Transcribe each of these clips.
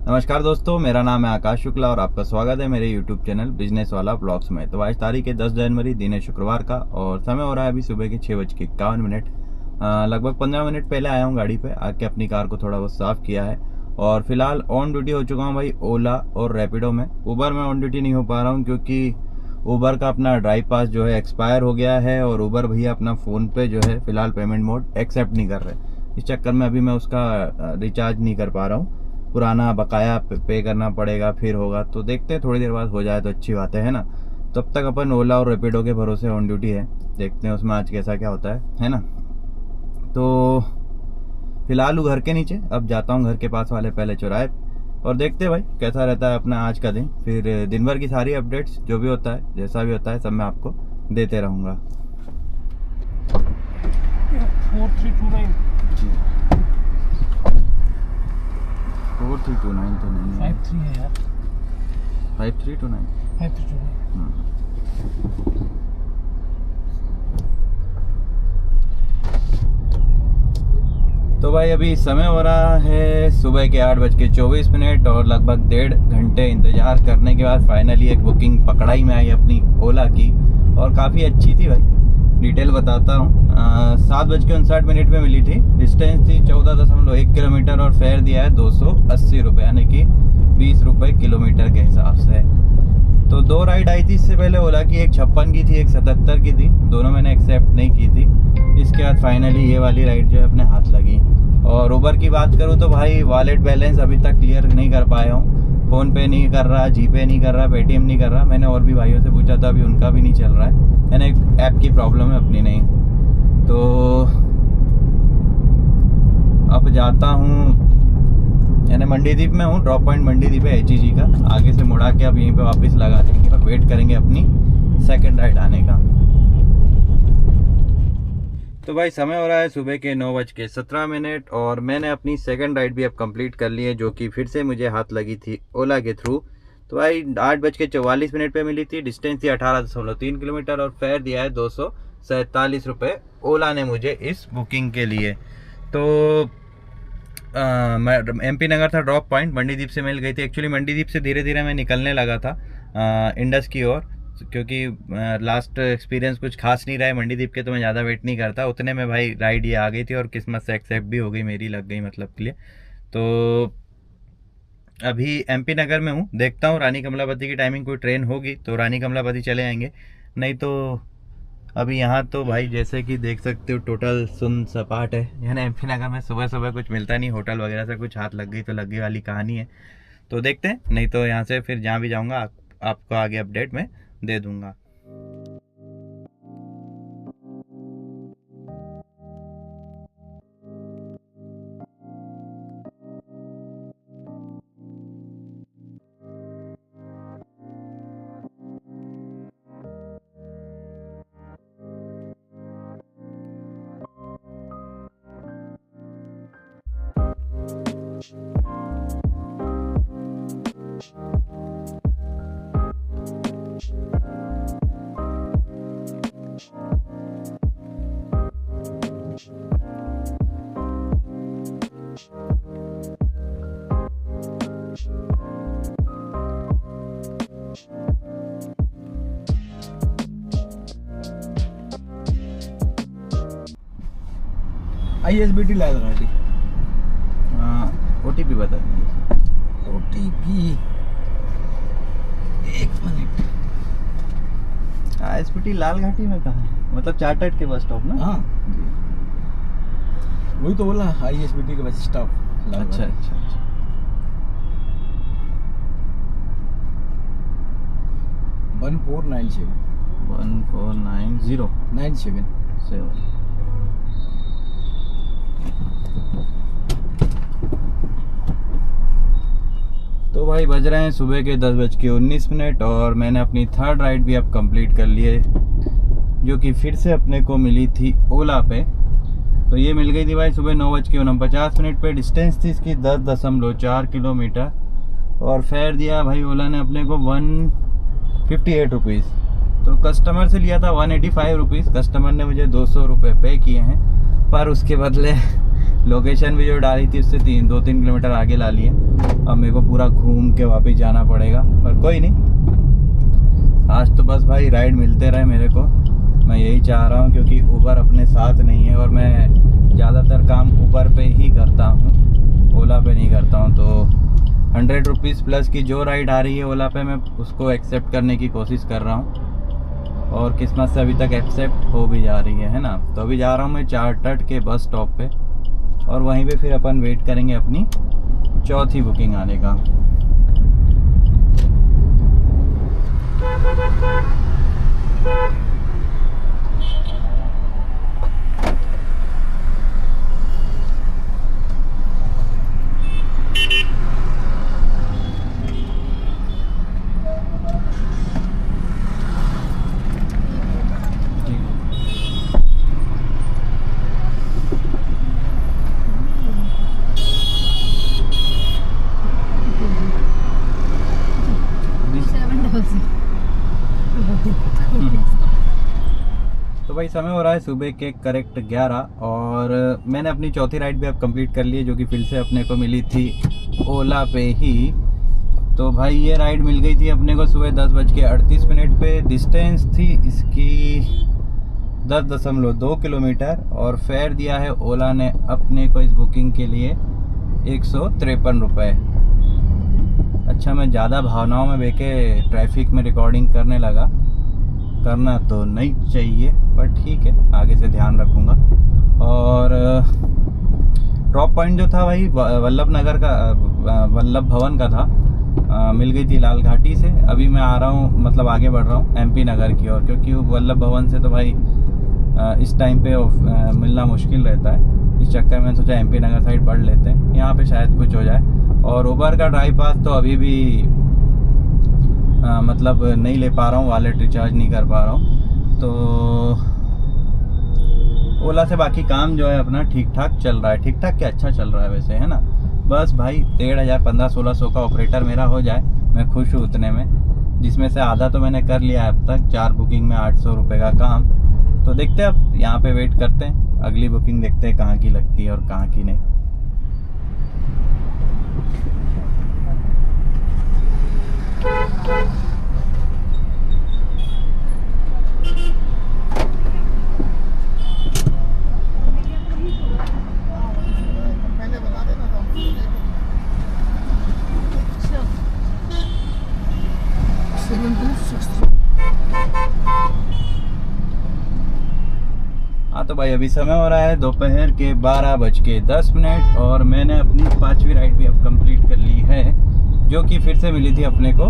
नमस्कार दोस्तों, मेरा नाम है आकाश शुक्ला और आपका स्वागत है मेरे YouTube चैनल बिजनेस वाला ब्लॉग्स में। तो आज तारीख है 10 जनवरी, दिन है शुक्रवार का और समय हो रहा है अभी सुबह के 6:51। लगभग 15 मिनट पहले आया हूँ गाड़ी पे आके, अपनी कार को थोड़ा बहुत साफ़ किया है और फिलहाल ऑन ड्यूटी हो चुका हूँ भाई ओला और रैपिडो में। उबर में ऑन ड्यूटी नहीं हो पा रहा हूँ क्योंकि उबर का अपना ड्राइव पास जो है एक्सपायर हो गया है और उबर भैया अपना फ़ोन पे जो है फिलहाल पेमेंट मोड एक्सेप्ट नहीं कर रहे। इस चक्कर में अभी मैं उसका रिचार्ज नहीं कर पा रहा हूँ। पुराना बकाया पे करना पड़ेगा, फिर होगा। तो देखते हैं, थोड़ी देर बाद हो जाए तो अच्छी बात है ना। तब तक अपन ओला और रैपिडो के भरोसे ऑन ड्यूटी है, देखते हैं उसमें आज कैसा क्या होता है ना। तो फिलहाल हूँ घर के नीचे, अब जाता हूँ घर के पास वाले पहले चौराहे और देखते हैं भाई कैसा रहता है अपना आज का दिन। फिर दिन भर की सारी अपडेट्स जो भी होता है, जैसा भी होता है, सब मैं आपको देते रहूँगा। 4329 तो नहीं है, 53 है यार, 5329। 5329। तो भाई अभी समय हो रहा है सुबह के 8:24 और लगभग 1.5 घंटे इंतज़ार करने के बाद फाइनली एक बुकिंग पकड़ाई में आई अपनी ओला की और काफ़ी अच्छी थी भाई। डिटेल बताता हूँ। 7:59 में मिली थी, डिस्टेंस थी 14.1 किलोमीटर और फेयर दिया है 280 रुपये, यानी कि 20 रुपये किलोमीटर के हिसाब से। तो 2 राइड आई थी इससे पहले ओला की, एक 56 की थी, एक 77 की थी। दोनों मैंने एक्सेप्ट नहीं की थी। इसके बाद फाइनली ये वाली राइड जो है अपने हाथ लगी। और उबर की बात करूँ तो भाई वॉलेट बैलेंस अभी तक क्लियर नहीं कर पाया हूँ। फ़ोन पे नहीं कर रहा, जी पे नहीं कर रहा, पेटीएम नहीं कर रहा। मैंने और भी भाइयों से पूछा था, अभी उनका भी नहीं चल रहा है, यानी एक ऐप की प्रॉब्लम है, अपनी नहीं। तो अब जाता हूँ, यानी मंडीदीप में हूँ। ड्रॉप पॉइंट मंडीदीप है HEG का। आगे से मुड़ा के अब यहीं पे वापस लगा देंगे और वेट करेंगे अपनी सेकंड राइड आने का। तो भाई समय हो रहा है सुबह के 9:17 और मैंने अपनी सेकंड राइड भी अब कंप्लीट कर ली है, जो कि फिर से मुझे हाथ लगी थी ओला के थ्रू। तो भाई 8:44 पे मिली थी, डिस्टेंस थी 18.3 किलोमीटर और फेयर दिया है 247 रुपये ओला ने मुझे इस बुकिंग के लिए। तो मैं MP नगर था ड्रॉप पॉइंट, मंडीदीप से मिल गई थी। एक्चुअली मंडीदीप से धीरे धीरे मैं निकलने लगा था इंडस की ओर, क्योंकि लास्ट एक्सपीरियंस कुछ खास नहीं रहा है मंडीदीप के, तो मैं ज़्यादा वेट नहीं करता। उतने में भाई राइड ये आ गई थी और किस्मत से एक्सेप्ट भी हो गई, मेरी लग गई मतलब के लिए। तो अभी MP नगर में हूँ, देखता हूँ रानी कमलापति की टाइमिंग कोई ट्रेन होगी तो रानी कमलापति चले आएंगे, नहीं तो अभी यहाँ तो भाई जैसे कि देख सकते हो टोटल सुन सपाट है। यानी MP नगर में सुबह सुबह कुछ मिलता नहीं, होटल वगैरह से कुछ हाथ लग गई तो लग गई वाली कहानी है। तो देखते हैं, नहीं तो यहाँ से फिर जहाँ भी जाऊँगा आपको आगे अपडेट में दे दूँगा। ISBT ला गाड़ी। OTP बता दीजिए। OTP 1 minute. ISBT लाल घाटी में कहाँ है? मतलब चार्टर्ड के बस स्टॉप ना? हाँ वही तो बोला, ISBT के बस स्टॉप। अच्छा अच्छा अच्छा। 1497 149097। तो भाई बज रहे हैं सुबह के 10:19 और मैंने अपनी थर्ड राइड भी अब कंप्लीट कर ली है, जो कि फिर से अपने को मिली थी ओला पे। तो ये मिल गई थी भाई सुबह 9:49 पे। डिस्टेंस थी इसकी 10.4 किलोमीटर और फेयर दिया भाई ओला ने अपने को 158 रुपीज़। तो कस्टमर से लिया था 185 रुपीज़। कस्टमर ने मुझे 200 रुपये पे किए हैं, पर उसके बदले लोकेशन भी जो डाली थी उससे 2-3 किलोमीटर आगे ला लिए। अब मेरे को पूरा घूम के वापस जाना पड़ेगा, पर कोई नहीं, आज तो बस भाई राइड मिलते रहे मेरे को। मैं यही चाह रहा हूँ, क्योंकि उबर अपने साथ नहीं है और मैं ज़्यादातर काम उबर पे ही करता हूँ, ओला पे नहीं करता हूँ। तो 100 रुपीज़ प्लस की जो राइड आ रही है ओला पे, मैं उसको एक्सेप्ट करने की कोशिश कर रहा हूँ और किस्मत से अभी तक एक्सेप्ट हो भी जा रही है ना। तो अभी जा रहा हूँ मैं चारटट के बस स्टॉप पे और वहीं पे फिर अपन वेट करेंगे अपनी चौथी बुकिंग आने का। तो भाई समय हो रहा है सुबह के करेक्ट 11 और मैंने अपनी चौथी राइड भी अब कंप्लीट कर ली है, जो कि फिर से अपने को मिली थी ओला पे ही। तो भाई ये राइड मिल गई थी अपने को सुबह 10:38 पे। डिस्टेंस थी इसकी 10.2 किलोमीटर और फेयर दिया है ओला ने अपने को इस बुकिंग के लिए 153 रुपये। अच्छा, मैं ज़्यादा भावनाओं में बेके ट्रैफिक में रिकॉर्डिंग करने लगा, करना तो नहीं चाहिए पर ठीक है, आगे से ध्यान रखूँगा। और ड्रॉप पॉइंट जो था भाई वल्लभ नगर का, वल्लभ भवन का था। मिल गई थी लाल घाटी से। अभी मैं आ रहा हूँ, मतलब आगे बढ़ रहा हूँ MP नगर की ओर, क्योंकि वल्लभ भवन से तो भाई इस टाइम पे मिलना मुश्किल रहता है। इस चक्कर में सोचा MP नगर साइड बढ़ लेते हैं, यहाँ पे शायद कुछ हो जाए। और उबर का ड्राइव पास तो अभी भी मतलब नहीं ले पा रहा हूँ, वॉलेट रिचार्ज नहीं कर पा रहा हूँ। तो ओला से बाकी काम जो है अपना ठीक ठाक चल रहा है। ठीक ठाक क्या, अच्छा चल रहा है वैसे, है ना। बस भाई 1,500 1500-1600 का ऑपरेटर मेरा हो जाए, मैं खुश हूँ उतने में, जिसमें से आधा तो मैंने कर लिया है अब तक। 4 बुकिंग में 800 रुपये का काम। तो देखते हैं, अब यहाँ पे वेट करते हैं, अगली बुकिंग देखते हैं कहाँ की लगती है और कहाँ की नहीं। हाँ तो भाई अभी समय हो रहा है दोपहर के 12:10 और मैंने अपनी 5वीं राइड भी अब कंप्लीट कर ली है, जो कि फिर से मिली थी अपने को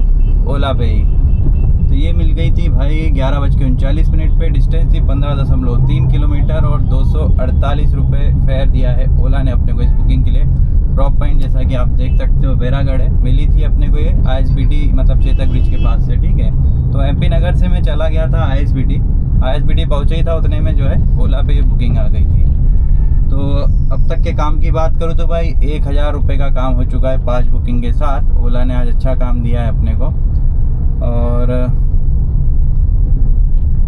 ओला पे ही। तो ये मिल गई थी भाई 11:39 पे। डिस्टेंस थी 15.3 किलोमीटर और 248 रुपये फेयर दिया है ओला ने अपने को इस बुकिंग के लिए। ड्रॉप पॉइंट जैसा कि आप देख सकते हो बेरागढ़ है। मिली थी अपने को ये ISBT, मतलब चेतक ब्रिज के पास से, ठीक है। तो MP नगर से मैं चला गया था ISBT पहुँचा ही था, उतने में जो है ओला पे ये बुकिंग आ गई थी। तो अब तक के काम की बात करूँ तो भाई 1,000 रुपये का काम हो चुका है 5 बुकिंग के साथ। ओला ने आज अच्छा काम दिया है अपने को और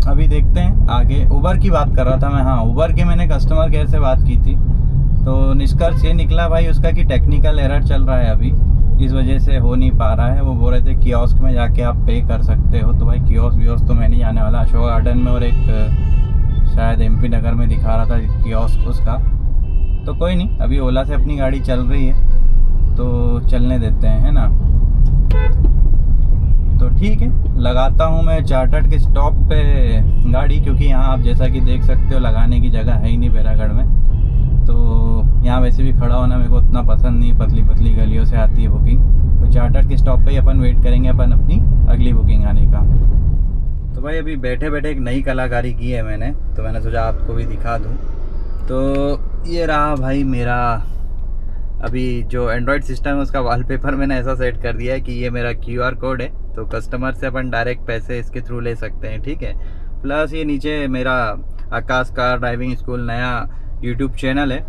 अभी देखते हैं आगे। उबर की बात कर रहा था मैं, हाँ उबर के मैंने कस्टमर केयर से बात की थी, तो निष्कर्ष ये निकला भाई उसका कि टेक्निकल एरर चल रहा है अभी, इस वजह से हो नहीं पा रहा है। वो बोल रहे थे कियोस्क में जाके आप पे कर सकते हो। तो भाई कियोस्क तो मैं नहीं जाने वाला। अशोक गार्डन में और एक शायद MP नगर में दिखा रहा था कियोस्क उसका। तो कोई नहीं, अभी ओला से अपनी गाड़ी चल रही है तो चलने देते हैं, है ना। तो ठीक है, लगाता हूँ मैं चारटट के स्टॉप पे गाड़ी, क्योंकि यहाँ आप जैसा कि देख सकते हो लगाने की जगह है ही नहीं बेरागढ़ में। तो यहाँ वैसे भी खड़ा होना मेरे को उतना पसंद नहीं, पतली पतली गलियों से आती है बुकिंग। तो चारटट के स्टॉप पे ही अपन वेट करेंगे अपन अपनी अगली बुकिंग आने का। तो भाई अभी बैठे बैठे एक नई कलाकारी की है मैंने, तो मैंने सोचा आपको भी दिखा दूँ। तो ये रहा भाई मेरा अभी जो एंड्रॉयड सिस्टम है उसका वॉलपेपर मैंने ऐसा सेट कर दिया है कि ये मेरा QR कोड है, तो कस्टमर से अपन डायरेक्ट पैसे इसके थ्रू ले सकते हैं, ठीक है। प्लस ये नीचे मेरा आकाश कार ड्राइविंग स्कूल नया YouTube चैनल है,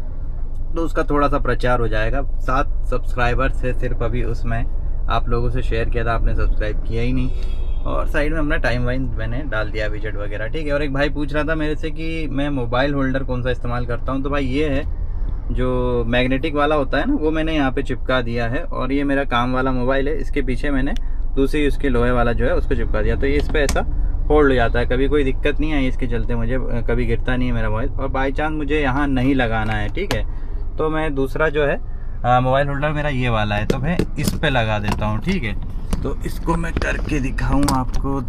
तो उसका थोड़ा सा प्रचार हो जाएगा। 7 सब्सक्राइबर से सिर्फ अभी उसमें आप लोगों से शेयर किया था, आपने सब्सक्राइब किया ही नहीं। और साइड में अपना टाइम वाइन मैंने डाल दिया, विजेट वगैरह, ठीक है। और एक भाई पूछ रहा था मेरे से कि मैं मोबाइल होल्डर कौन सा इस्तेमाल करता हूँ, तो भाई ये है जो मैग्नेटिक वाला होता है ना, वो मैंने यहाँ पे चिपका दिया है। और ये मेरा काम वाला मोबाइल है, इसके पीछे मैंने दूसरी उसके लोहे वाला जो है उसको चिपका दिया, तो ये इस पर ऐसा होल्ड हो जाता है। कभी कोई दिक्कत नहीं आई इसके चलते, मुझे कभी गिरता नहीं है मेरा मोबाइल। और बाई चांस मुझे यहाँ नहीं लगाना है, ठीक है, तो मैं दूसरा जो है मोबाइल होल्डर मेरा ये वाला है, तो मैं इस पे लगा देता हूँ, ठीक है। तो इसको मैं करके दिखाऊँ आपको,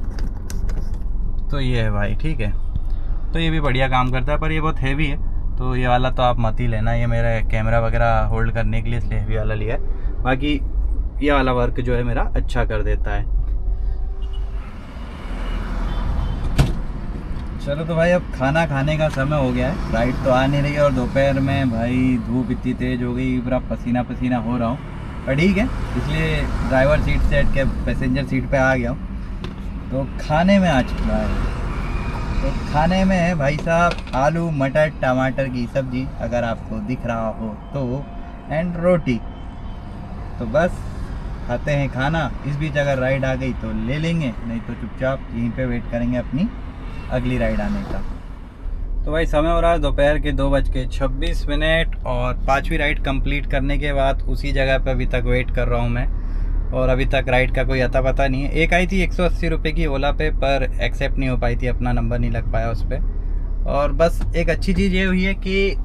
तो ये है भाई, ठीक है। तो ये भी बढ़िया काम करता है, पर ये बहुत हैवी है, तो ये वाला तो आप मत ही लेना। ये मेरा कैमरा वगैरह होल्ड करने के लिए इसलिए हैवी वाला लिया है। बाकी ये वाला वर्क जो है मेरा अच्छा कर देता है। चलो तो भाई अब खाना खाने का समय हो गया है, राइड तो आ नहीं रही है, और दोपहर में भाई धूप इतनी तेज़ हो गई, पूरा पसीना पसीना हो रहा हूँ। पर ठीक है, इसलिए ड्राइवर सीट से हट के पैसेंजर सीट पे आ गया हूँ। तो खाने में आ चुका है, तो खाने में है भाई साहब आलू मटर टमाटर की सब्जी, अगर आपको दिख रहा हो तो, एंड रोटी। तो बस खाते हैं खाना। इस बीच अगर राइड आ गई तो ले लेंगे, नहीं तो चुपचाप यहीं पे वेट करेंगे अपनी अगली राइड आने का। तो भाई समय हो रहा है दोपहर के 2:26, और 5वीं राइड कंप्लीट करने के बाद उसी जगह पे अभी तक वेट कर रहा हूँ मैं, और अभी तक राइड का कोई अता पता नहीं है। एक आई थी 180 रुपये की ओला पे, पर एक्सेप्ट नहीं हो पाई थी, अपना नंबर नहीं लग पाया उस पर। और बस एक अच्छी चीज़ ये हुई है कि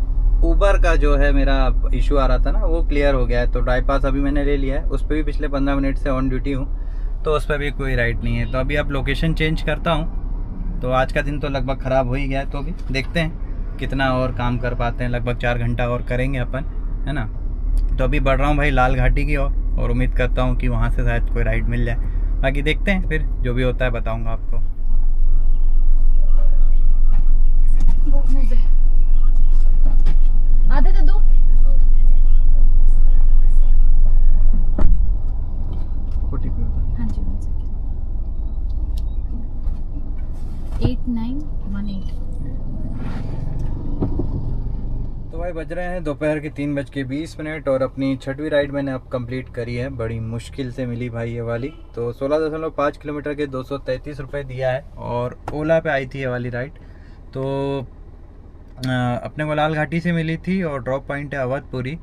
ऊबर का जो है मेरा इशू आ रहा था ना, वो क्लियर हो गया है। तो ड्राइव पास अभी मैंने ले लिया है, उस पर भी पिछले 15 मिनट से ऑन ड्यूटी हूँ, तो उस पर भी कोई राइड नहीं है। तो अभी अब लोकेशन चेंज करता हूँ। तो आज का दिन तो लगभग ख़राब हो ही गया है, तो अभी देखते हैं कितना और काम कर पाते हैं। लगभग 4 घंटा और करेंगे अपन, है ना। तो अभी बढ़ रहा हूँ भाई लाल घाटी की ओर, और उम्मीद करता हूँ कि वहाँ से शायद कोई राइड मिल जाए। बाकी देखते हैं, फिर जो भी होता है बताऊँगा आपको। आधे दे दो। हाँ जी, 8918। तो भाई बज रहे हैं दोपहर के 3:20, और अपनी 6वीं राइड मैंने अब कंप्लीट करी है। बड़ी मुश्किल से मिली भाई ये वाली। तो 16.5 किलोमीटर के 233 रुपये दिया है, और ओला पे आई थी ये वाली राइड। तो अपने को लाल घाटी से मिली थी, और ड्रॉप पॉइंट है अवधपुरी।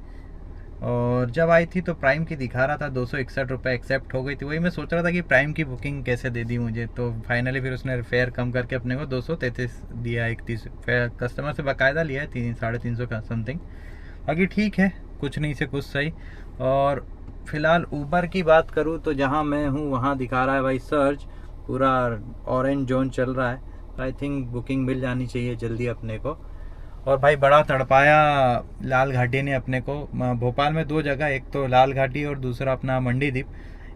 और जब आई थी तो प्राइम की दिखा रहा था 261 रुपये एक्सेप्ट हो गई थी। वही मैं सोच रहा था कि प्राइम की बुकिंग कैसे दे दी मुझे। तो फाइनली फिर उसने फेयर कम करके अपने को 233 दिया, 31 फेयर कस्टमर से बाकायदा लिया है, 300-350 का समथिंग। बाकी ठीक है, कुछ नहीं से कुछ सही। और फिलहाल ऊबर की बात करूँ तो जहाँ मैं हूँ वहाँ दिखा रहा है भाई सर्च, पूरा ऑरेंज जोन चल रहा है। आई थिंक बुकिंग मिल जानी चाहिए जल्दी अपने को। और भाई बड़ा तड़पाया लाल घाटी ने अपने को। भोपाल में 2 जगह, एक तो लाल घाटी और दूसरा अपना मंडीदीप।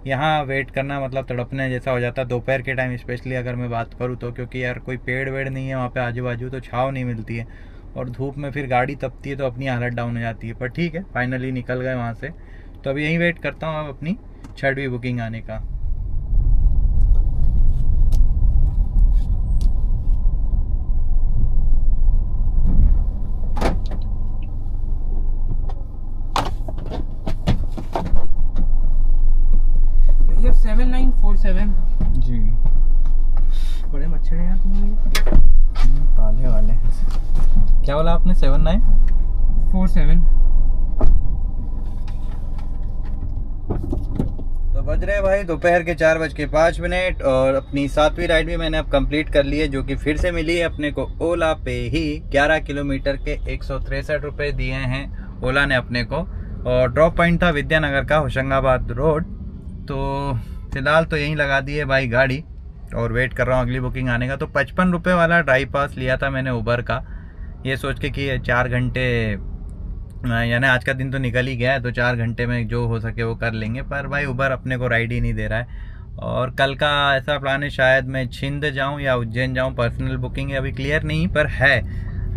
यहाँ वेट करना मतलब तड़पने जैसा हो जाता है दोपहर के टाइम, स्पेशली अगर मैं बात करूँ तो, क्योंकि यार कोई पेड़ वेड़ नहीं है वहाँ पे आजू बाजू, तो छाँव नहीं मिलती है, और धूप में फिर गाड़ी तपती है तो अपनी हालत डाउन हो जाती है। पर ठीक है, फाइनली निकल गए वहाँ से। तो अभी यहीं वेट करता हूँ अब अपनी 6वीं बुकिंग आने का। ये 7947 जी, बड़े मच्छर हैं यार तुम्हारे। पाले वाले। क्या बोला आपने? 7947। तो बज रहे भाई दोपहर के 4:05, और अपनी 7वीं राइड भी मैंने अब कंप्लीट कर ली है, जो कि फिर से मिली है अपने को ओला पे ही। 11 किलोमीटर के 163 रुपये दिए हैं ओला ने अपने को, और ड्रॉप पॉइंट था विद्यानगर का, होशंगाबाद रोड। तो फिलहाल तो यहीं लगा दी है भाई गाड़ी, और वेट कर रहा हूँ अगली बुकिंग आने का। तो 55 रुपये वाला ड्राइव पास लिया था मैंने उबर का, ये सोच के कि 4 घंटे, यानी आज का दिन तो निकल ही गया है, तो 4 घंटे में जो हो सके वो कर लेंगे। पर भाई उबर अपने को राइड ही नहीं दे रहा है। और कल का ऐसा प्लान है, शायद मैं छिंद जाऊँ या उज्जैन जाऊँ। पर्सनल बुकिंग है, अभी क्लियर नहीं, पर है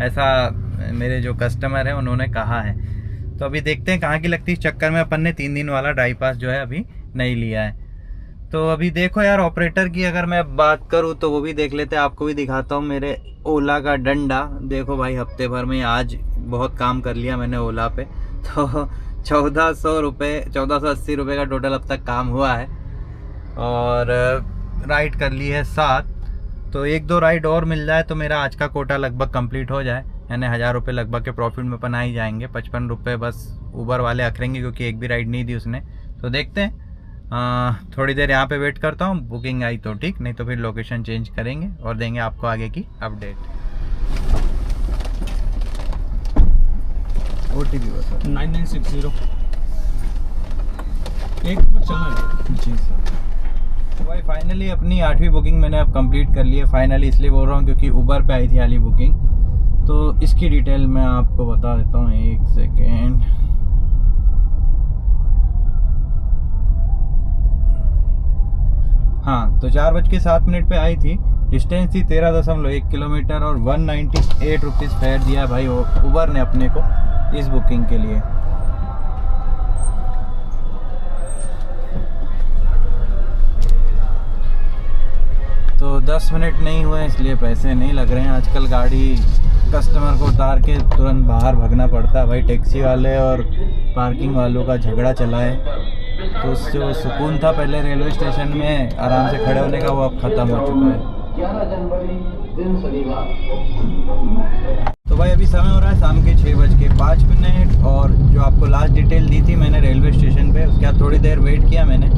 ऐसा मेरे जो कस्टमर हैं उन्होंने कहा है। तो अभी देखते हैं कहाँ की लगती है। इस चक्कर में अपन ने 3 दिन वाला ड्राइव पास जो है अभी नहीं लिया है। तो अभी देखो यार, ऑपरेटर की अगर मैं बात करूँ तो वो भी देख लेते हैं, आपको भी दिखाता हूँ मेरे ओला का डंडा। देखो भाई, हफ्ते भर में आज बहुत काम कर लिया मैंने ओला पे। तो 1480 रुपये का टोटल अब तक काम हुआ है, और राइड कर ली है 7। तो 1-2 राइड और मिल जाए तो मेरा आज का कोटा लगभग कंप्लीट हो जाए। यानी 1000 रुपये लगभग के प्रॉफिट में अपन आ ही जाएंगे। 55 रुपये बस ऊबर वाले अखरेंगे क्योंकि एक भी राइड नहीं दी उसने। तो देखते हैं, थोड़ी देर यहाँ पे वेट करता हूँ, बुकिंग आई तो ठीक, नहीं तो फिर लोकेशन चेंज करेंगे और देंगे आपको आगे की अपडेट। OTP बता 9960 एक पर चलना है। जी सर। तो भाई फाइनली अपनी 8वीं बुकिंग मैंने अब कंप्लीट कर ली है। फाइनली इसलिए बोल रहा हूँ क्योंकि उबर पे आई थी हाली बुकिंग, तो इसकी डिटेल मैं आपको बता देता हूँ, एक सेकेंड। हाँ, तो 4:07 पे आई थी। डिस्टेंस थी 13.1 किलोमीटर और 198 रुपीज़ फेयर दिया भाई उबर ने अपने को इस बुकिंग के लिए। तो 10 मिनट नहीं हुए इसलिए पैसे नहीं लग रहे हैं। आजकल गाड़ी कस्टमर को उतार के तुरंत बाहर भागना पड़ता है भाई। टैक्सी वाले और पार्किंग वालों का झगड़ा चला है, तो उससे वो सुकून था पहले रेलवे स्टेशन में आराम से खड़े होने का, वो अब ख़त्म हो चुका है। 11 जनवरी दिन शनिवार। तो भाई अभी समय हो रहा है शाम के 6:05 और जो आपको लास्ट डिटेल दी थी मैंने रेलवे स्टेशन पे, उसके बाद थोड़ी देर वेट किया मैंने।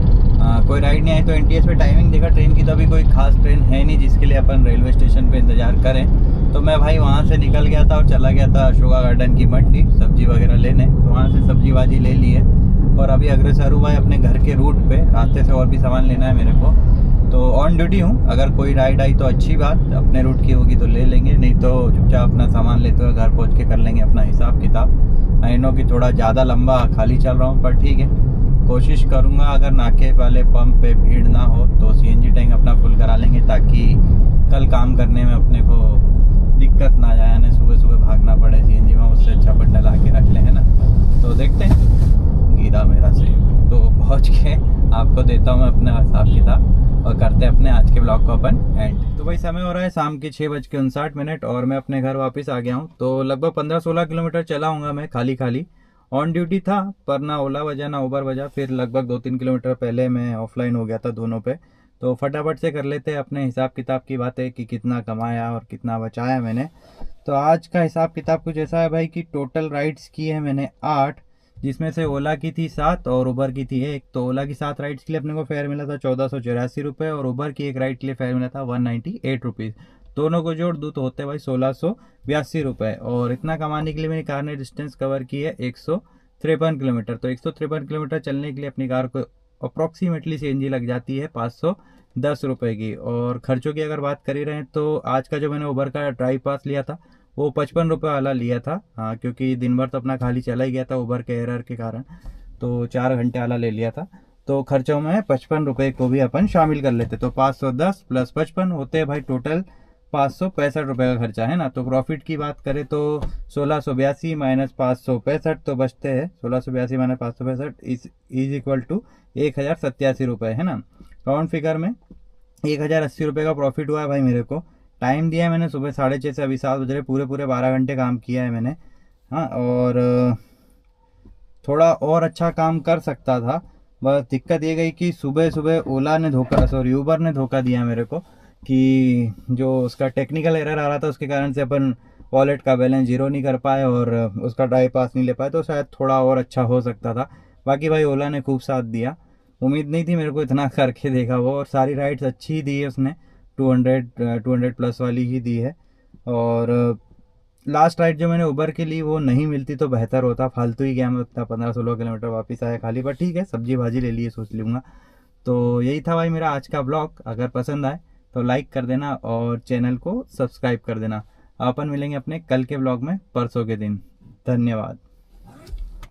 कोई राइड नहीं आई तो NTS पे टाइमिंग देखा ट्रेन की, तो अभी कोई खास ट्रेन है नहीं जिसके लिए अपन रेलवे स्टेशन पे इंतज़ार करें। तो मैं भाई वहाँ से निकल गया था और चला गया था अशोका गार्डन की मंडी सब्जी वगैरह लेने। तो वहाँ से सब्जी बाजी ले ली है और अभी अग्रसर हुआ है अपने घर के रूट पे। रास्ते से और भी सामान लेना है मेरे को, तो ऑन ड्यूटी हूँ। अगर कोई राइड आई तो अच्छी बात, अपने रूट की होगी तो ले लेंगे, नहीं तो चुपचाप अपना सामान लेते हुए घर पहुँच के कर लेंगे अपना हिसाब किताब। आई नो कि थोड़ा ज़्यादा लंबा खाली चल रहा हूँ, पर ठीक है, कोशिश करूँगा अगर नाके वाले पंप पे भीड़ ना हो तो CNG टैंक अपना फुल करा लेंगे, ताकि कल काम करने में अपने को दिक्कत ना जाए, यानी सुबह सुबह भागना पड़े CNG में, उससे अच्छा अपन डला के रख लें, है ना। तो देखते हैं, गिरा मेरा से तो पहुँच के आपको देता हूँ मैं अपना हिसाब किताब और करते हैं अपने आज के ब्लॉग को अपन एंड। तो भाई समय हो रहा है शाम के 6:59 और मैं अपने घर वापस आ गया हूँ। तो लगभग 15-16 किलोमीटर चला हूँगा मैं खाली खाली। ऑन ड्यूटी था पर ना ओला बजा ना उबर बजा। फिर लगभग 2-3 किलोमीटर पहले मैं ऑफलाइन हो गया था दोनों पे। तो फटाफट से कर लेते हैं अपने हिसाब किताब की बातें कि कितना कमाया और कितना बचाया मैंने। तो आज का हिसाब किताब कुछ ऐसा है भाई कि टोटल राइड्स की है मैंने 8, जिसमें से ओला की थी 7 और उबर की थी 1। तो ओला की 7 राइड्स के लिए अपने को फेयर मिला था 1484 रुपये और उबर की 1 राइड के लिए फेयर मिला था 198 रुपीज़। दोनों को जोड़ दूँ तो होते भाई 1682 रुपये। और इतना कमाने के लिए मेरी कार ने डिस्टेंस कवर की है 153 किलोमीटर। तो 153 किलोमीटर चलने के लिए अपनी कार को अप्रॉक्सीमेटली CNG लग जाती है 510 रुपये की। और खर्चों की अगर बात कर ही रहे हैं तो आज का जो मैंने उबर का ड्राइव पास लिया था वो 55 रुपये वाला लिया था। हाँ, क्योंकि दिन भर तो अपना खाली चला ही गया था उबर के एरर के कारण, तो 4 घंटे वाला ले लिया था। तो खर्चों में 55 रुपये को भी अपन शामिल कर लेते। तो 510 प्लस 55 होते हैं भाई टोटल 565 रुपये का खर्चा, है ना। तो प्रॉफिट की बात करें तो 1682 माइनस 565 तो बचते हैं 1682 माइनस 565 इज इक्वल टू 1087 रुपये, है ना। राउंड फिगर में 1080 रुपये का प्रॉफिट हुआ है भाई मेरे को। टाइम दिया है मैंने सुबह 6:30 से अभी 7 बज रहे, पूरे 12 घंटे काम किया है मैंने। हाँ, और थोड़ा और अच्छा काम कर सकता था, बस दिक्कत ये गई कि सुबह सुबह उबर ने धोखा दिया मेरे को कि जो उसका टेक्निकल एरर आ रहा था उसके कारण से अपन वॉलेट का बैलेंस 0 नहीं कर पाए और उसका ड्राइव पास नहीं ले पाए। तो शायद थोड़ा और अच्छा हो सकता था। बाकी भाई ओला ने खूब साथ दिया, उम्मीद नहीं थी मेरे को इतना करके देगा वो। और सारी राइड्स अच्छी ही दी है उसने, 200 प्लस वाली ही दी है। और लास्ट राइड जो मैंने उबर के लिए वो नहीं मिलती तो बेहतर होता, फालतू ही गया मैं उतना 15-16 किलोमीटर वापस आया खाली। पर ठीक है, सब्जी भाजी ले लिए सोच लूँगा। तो यही था भाई मेरा आज का ब्लॉग। अगर पसंद आए तो लाइक कर देना और चैनल को सब्सक्राइब कर देना। अपन मिलेंगे अपने कल के ब्लॉग में परसों के दिन। धन्यवाद।